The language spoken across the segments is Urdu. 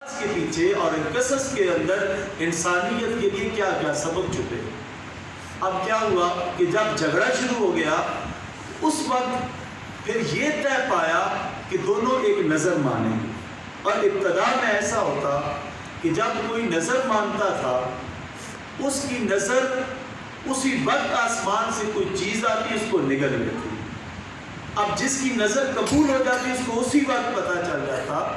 کے پیچھے اور قصص کے اندر انسانیت کے لیے کیا کیا سبب چھپے۔ اب کیا ہوا کہ جب جھگڑا شروع ہو گیا اس وقت پھر یہ طے پایا کہ دونوں ایک نظر مانیں گے، اور ابتدا میں ایسا ہوتا کہ جب کوئی نظر مانتا تھا اس کی نظر اسی وقت آسمان سے کوئی چیز آتی اس کو نگل لیتی، اب جس کی نظر قبول ہو جاتی اس کو اسی وقت پتہ چل جاتا،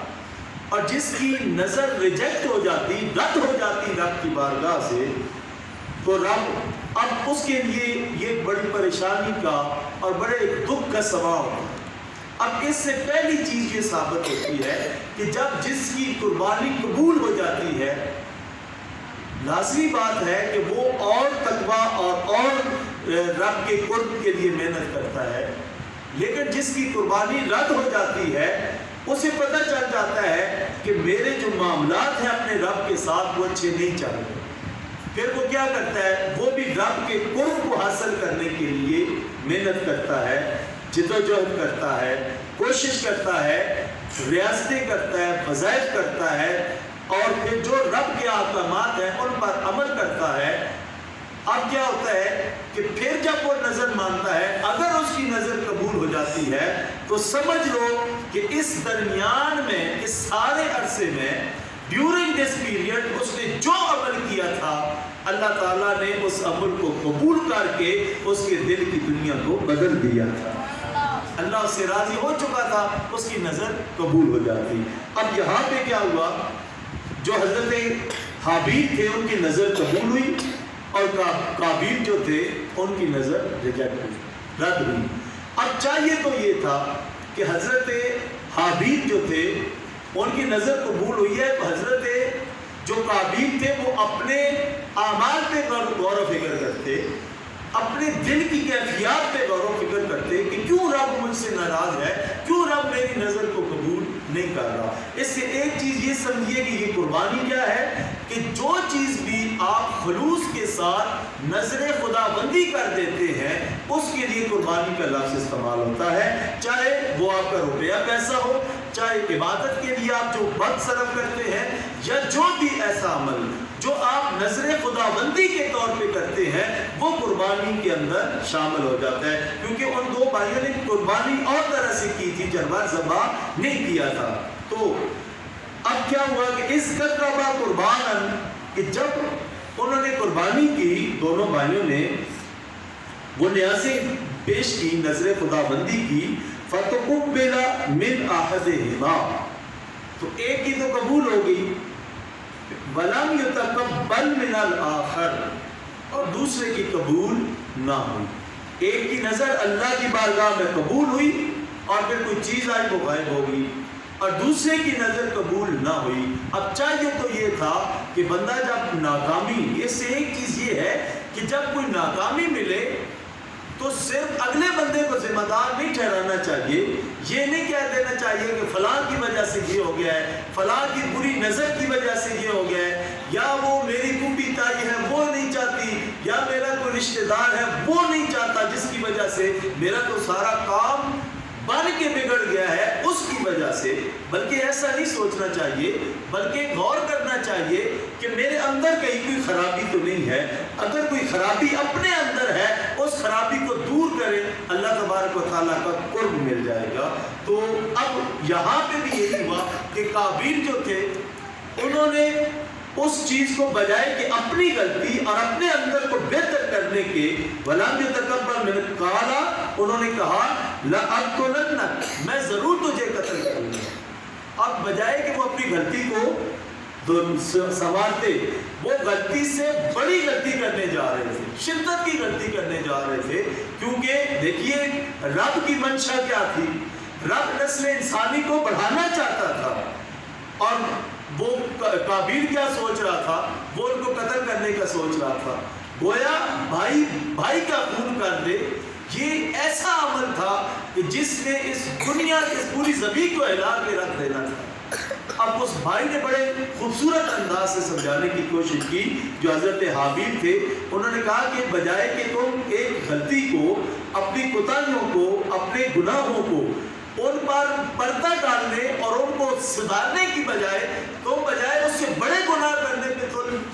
اور جس کی نظر ریجیکٹ ہو جاتی، رد ہو جاتی رب کی بارگاہ سے، تو رب اب اس کے لیے یہ بڑی پریشانی کا اور بڑے دکھ کا سبب ہوتا ہے۔ اب اس سے پہلی چیز یہ ثابت ہوتی ہے کہ جب جس کی قربانی قبول ہو جاتی ہے لازمی بات ہے کہ وہ اور تقویٰ اور رب کے قرب کے لیے محنت کرتا ہے، لیکن جس کی قربانی رد ہو جاتی ہے اسے پتہ چل جاتا ہے کہ میرے جو معاملات ہیں اپنے رب کے ساتھ وہ اچھے نہیں چل رہے، پھر وہ کیا کرتا ہے، وہ بھی رب کے قرب کو حاصل کرنے کے لیے محنت کرتا ہے، جدوجہد کرتا ہے، کوشش کرتا ہے، ریاستیں کرتا ہے، وظائف کرتا ہے، اور پھر جو رب کے احکامات ہیں ان پر عمل کرتا ہے۔ اب کیا ہوتا ہے کہ پھر جب وہ نظر مانتا ہے اگر اس کی نظر قبول ہو جاتی ہے تو سمجھ لو کہ اس درمیان میں، اس سارے عرصے میں، ڈیورنگ دس پیریڈ اس نے جو عمل کیا تھا اللہ تعالیٰ نے اس عمل کو قبول کر کے اس کے دل کی دنیا کو بدل دیا تھا، اللہ اس سے راضی ہو چکا تھا، اس کی نظر قبول ہو جاتی۔ اب یہاں پہ کیا ہوا، جو حضرت حابیل تھے ان کی نظر قبول ہوئی اور قابیل جو تھے ان کی نظر ریجیکٹ ہوئی، رد ہوئی۔ اب چاہیے تو یہ تھا کہ حضرت حابیل جو تھے ان کی نظر قبول ہوئی ہے تو حضرت جو قابیل تھے وہ اپنے اعمال پہ غور و فکر کرتے، اپنے دل کی کیفیات پہ غور و فکر کرتے کہ کیوں رب مجھ سے ناراض ہے، کیوں رب میری نظر کو قبول نہیں کر رہا۔ اس سے ایک چیز یہ سمجھیے کہ یہ قربانی کیا ہے کہ جو چیز بھی آپ خلوص کے ساتھ نظر خدا بندی کر دیتے ہیں اس کے لیے قربانی کا لفظ استعمال ہوتا ہے، چاہے وہ آپ کا روپیہ پیسہ ہو، چاہے عبادت کے لیے آپ جو وقت صرف کرتے ہیں، یا جو بھی ایسا عمل جو آپ نظر خدا بندی کے طور پہ کرتے ہیں وہ قربانی کے اندر شامل ہو جاتا ہے، کیونکہ ان دو بھائیوں نے قربانی اور طرح سے کی تھی، جانور ذبح نہیں کیا تھا۔ تو اب کیا ہوا کہ اس قربہ قربان کہ جب انہوں نے قربانی کی، دونوں بھائیوں نے وہ نیازیں پیش کی، نظر خدا بندی کی، فَتُقُبِّلَ مِنْ أَحَدِهِمَا، تو ایک کی تو قبول ہو گئی، وَلَمْ يُتَقَبَّلْ مِنَ الْآخَرِ، اور دوسرے کی قبول نہ ہوئی۔ ایک کی نظر اللہ کی بارگاہ میں قبول ہوئی اور پھر کوئی چیز آئی وہ غائب ہو گئی، اور دوسرے کی نظر قبول نہ ہوئی۔ اب چاہیے تو یہ تھا کہ بندہ جب ناکامی، اس سے ایک چیز یہ ہے کہ جب کوئی ناکامی ملے تو صرف اگلے بندے کو ذمہ دار نہیں ٹھہرانا چاہیے، یہ نہیں کہہ دینا چاہیے کہ فلاں کی وجہ سے یہ ہو گیا ہے، فلاں کی بری نظر کی وجہ سے یہ ہو گیا ہے، یا وہ میری کوئی تائی ہے وہ نہیں چاہتی، یا میرا کوئی رشتہ دار ہے وہ نہیں چاہتا جس کی وجہ سے میرا تو سارا کام بن کے بگڑ گیا ہے اس کی وجہ سے، بلکہ ایسا نہیں سوچنا چاہیے، بلکہ غور کرنا چاہیے کہ میرے اندر کہیں کوئی خرابی تو نہیں ہے، اگر کوئی خرابی اپنے اندر ہے اس خرابی کو دور کرے، اللہ تبارک و تعالیٰ کا قرب مل جائے گا۔ تو اب یہاں پہ بھی یہی ہوا کہ قابیل جو تھے انہوں نے اس چیز کو بجائے کہ اپنی غلطی اور اپنے اندر کو بہتر کرنے کے وَلَمْ يُتَقَبَّلْ مِنْ قَالَ، انہوں نے کہا لَأَقْتُلَنَّكَ، میں ضرور تجھے قتل کروں گا۔ اب بجائے کہ وہ اپنی غلطی کو سنوارتے، وہ غلطی سے بڑی غلطی کرنے جا رہے تھے، شدت کی غلطی کرنے جا رہے تھے، کیونکہ دیکھیے رب کی منشا کیا تھی، رب نسل انسانی کو بڑھانا چاہتا تھا، اور وہ قابیل کیا سوچ رہا تھا، وہ ان کو قتل کرنے کا سوچ رہا تھا، گویا بھائی کا خون کر دے، یہ ایسا عمل تھا کہ جس نے اس دنیا اس پوری زمین کو ہلا کے رکھ دینا تھا۔ اب اس بھائی نے بڑے خوبصورت انداز سے سمجھانے کی کوشش کی جو حضرت حابیل تھے، انہوں نے کہا کہ بجائے کہ تم ایک غلطی کو، اپنی کوتاہیوں کو، اپنے گناہوں کو ان پر پردہ ڈالنے اور ان کو سدھارنے کی بجائے تم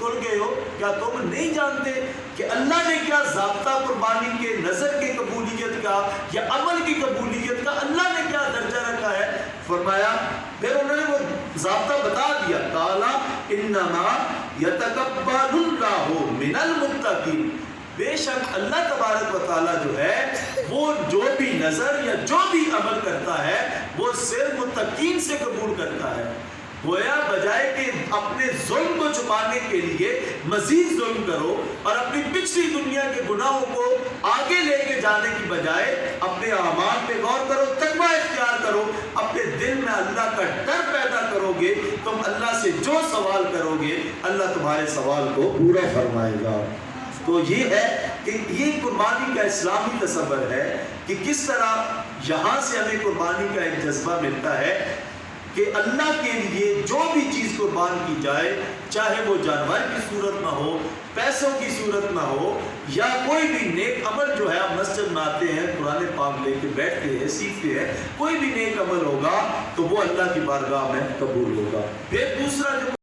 بھول گئے ہو؟ کیا تم نہیں جانتے کہ اللہ نے کیا ضابطہ قربانی کے، نظر کی قبولیت کا یا عمل کی قبولیت کا اللہ نے کیا درجہ رکھا ہے؟ فرمایا، پھر انہوں نے وہ ضابطہ بتا دیا، قَالَ إِنَّمَا يَتَقَبَّلُ اللَّهُ مِنَ الْمُتَّقِينَ، بے شک اللہ تبارک و تعالیٰ جو ہے وہ جو بھی نظر یا جو بھی عمل کرتا ہے وہ صرف متقین سے قبول کرتا ہے۔ گویا بجائے کہ اپنے ظلم کو چھپانے کے لیے مزید ظلم کرو اور اپنی پچھلی دنیا کے گناہوں کو آگے لے کے جانے کی بجائے اپنے اعمال پہ غور کرو، تقویٰ اختیار کرو، اپنے دل میں اللہ کا ڈر پیدا کرو گے، تم اللہ سے جو سوال کرو گے اللہ تمہارے سوال کو پورا فرمائے گا۔ تو یہ ہے کہ یہ قربانی کا اسلامی تصور ہے کہ کس طرح یہاں سے ہمیں قربانی کا ایک جذبہ ملتا ہے کہ اللہ کے لیے جو بھی چیز قربان کی جائے، چاہے وہ جانور کی صورت نہ ہو، پیسوں کی صورت نہ ہو، یا کوئی بھی نیک عمل جو ہے، آپ مسجد میں آتے ہیں، قرآن پاک لے کے بیٹھتے ہیں، سیکھتے ہیں، کوئی بھی نیک عمل ہوگا تو وہ اللہ کی بارگاہ میں قبول ہوگا۔ پھر دوسرا جو